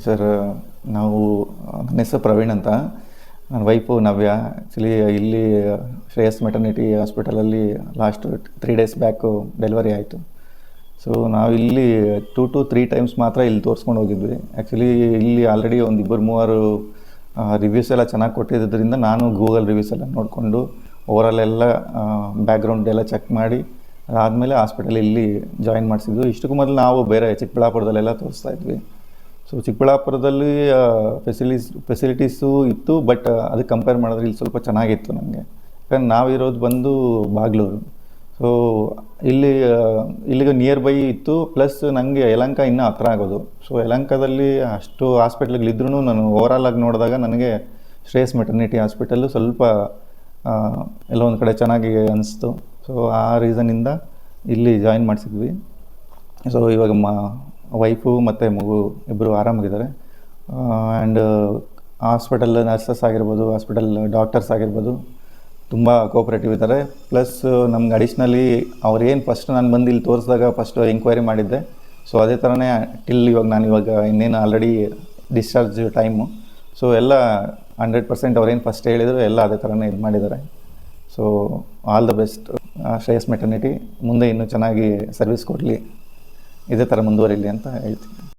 Sir, ನಾವು ನನ್ನ ಹೆಸರು ಪ್ರವೀಣ್ ಅಂತ. ನನ್ನ ವೈಫು ನವ್ಯ. ಆ್ಯಕ್ಚುಲಿ ಇಲ್ಲಿ ಶ್ರೇಯಸ್ ಮೆಟರ್ನಿಟಿ ಹಾಸ್ಪಿಟಲಲ್ಲಿ ಲಾಸ್ಟ್ 3 ಡೇಸ್ ಬ್ಯಾಕು ಡೆಲಿವರಿ ಆಯಿತು. ಸೊ ನಾವು ಇಲ್ಲಿ 2 to 3 ಟೈಮ್ಸ್ ಮಾತ್ರ ಇಲ್ಲಿ ತೋರಿಸ್ಕೊಂಡು ಹೋಗಿದ್ವಿ. ಆ್ಯಕ್ಚುಲಿ ಇಲ್ಲಿ ಆಲ್ರೆಡಿ ಒಂದು 2-3 ರಿವ್ಯೂಸ್ ಎಲ್ಲ ಚೆನ್ನಾಗಿ ಕೊಟ್ಟಿದ್ದರಿಂದ ನಾನು ಗೂಗಲ್ ರಿವ್ಯೂಸ್ ಎಲ್ಲ ನೋಡಿಕೊಂಡು ಓವರಾಲ್ ಎಲ್ಲ ಬ್ಯಾಕ್ಗ್ರೌಂಡ್ ಎಲ್ಲ ಚೆಕ್ ಮಾಡಿ ಆದಮೇಲೆ ಹಾಸ್ಪಿಟಲ್ ಇಲ್ಲಿ ಜಾಯಿನ್ ಮಾಡಿಸಿದ್ವಿ. ಇಷ್ಟಕ್ಕೂ ಮೊದಲು ನಾವು ಬೇರೆ ಚಿಕ್ಕಬಳ್ಳಾಪುರದಲ್ಲೆಲ್ಲ ತೋರಿಸ್ತಾ ಇದ್ವಿ. ಸೊ ಚಿಕ್ಕಬಳ್ಳಾಪುರದಲ್ಲಿ ಫೆಸಿಲಿಟೀಸು ಇತ್ತು, ಬಟ್ ಅದಕ್ಕೆ ಕಂಪೇರ್ ಮಾಡಿದ್ರೆ ಇಲ್ಲಿ ಸ್ವಲ್ಪ ಚೆನ್ನಾಗಿತ್ತು ನನಗೆ. ಯಾಕಂದ್ರೆ ನಾವಿರೋದು ಬಂದು ಬಾಗ್ಲೂರು. ಸೊ ಇಲ್ಲಿಗೆ ನಿಯರ್ ಬೈ ಇತ್ತು, ಪ್ಲಸ್ ನನಗೆ ಯಲಹಂಕ ಇನ್ನೂ ಹತ್ರ ಆಗೋದು. ಸೊ ಯಲಹಂಕದಲ್ಲಿ ಅಷ್ಟು ಹಾಸ್ಪಿಟ್ಲ್ಗಳಿದ್ರೂ ನಾನು ಓವರಾಲ್ ಆಗಿ ನೋಡಿದಾಗ ನನಗೆ ಶ್ರೇಯಸ್ ಮೆಟರ್ನಿಟಿ ಹಾಸ್ಪಿಟಲ್ಲು ಸ್ವಲ್ಪ ಎಲ್ಲ ಒಂದು ಕಡೆ ಚೆನ್ನಾಗಿ ಅನಿಸ್ತು. ಸೊ ಆ ರೀಸನಿಂದ ಇಲ್ಲಿ ಜಾಯಿನ್ ಮಾಡಿಸಿದ್ವಿ. ಸೊ ಇವಾಗ ವೈಫು ಮತ್ತು ಮಗು ಇಬ್ಬರು ಆರಾಮಾಗಿದ್ದಾರೆ. ಆ್ಯಂಡ್ ಹಾಸ್ಪಿಟಲ್ ನರ್ಸಸ್ ಆಗಿರ್ಬೋದು, ಹಾಸ್ಪಿಟಲ್ ಡಾಕ್ಟರ್ಸ್ ಆಗಿರ್ಬೋದು, ತುಂಬ ಕೋಆಪ್ರೇಟಿವ್ ಇದ್ದಾರೆ. ಪ್ಲಸ್ ನಮ್ಗೆ ಅಡಿಷ್ನಲಿ ಅವ್ರೇನು ಫಸ್ಟ್ ನಾನು ಬಂದು ಇಲ್ಲಿ ತೋರಿಸಿದಾಗ ಫಸ್ಟು ಎಂಕ್ವೈರಿ ಮಾಡಿದ್ದೆ. ಸೊ ಅದೇ ಥರನೇ ಟಿಲ್ ನಾನಿವಾಗ ಇನ್ನೇನು ಆಲ್ರೆಡಿ ಡಿಸ್ಚಾರ್ಜ್ ಟೈಮು. ಸೊ ಎಲ್ಲ 100% ಅವ್ರೇನು ಫಸ್ಟ್ ಹೇಳಿದರು ಎಲ್ಲ ಅದೇ ಥರನೇ ಇದು ಮಾಡಿದ್ದಾರೆ. So all the best Shreyas maternity. ಮುಂದೆ ಇನ್ನೂ ಚೆನ್ನಾಗಿ ಸರ್ವಿಸ್ ಕೊಡಲಿ, ಇದೇ ಥರ ಮುಂದುವರಿಲಿ ಅಂತ ಹೇಳ್ತೀನಿ.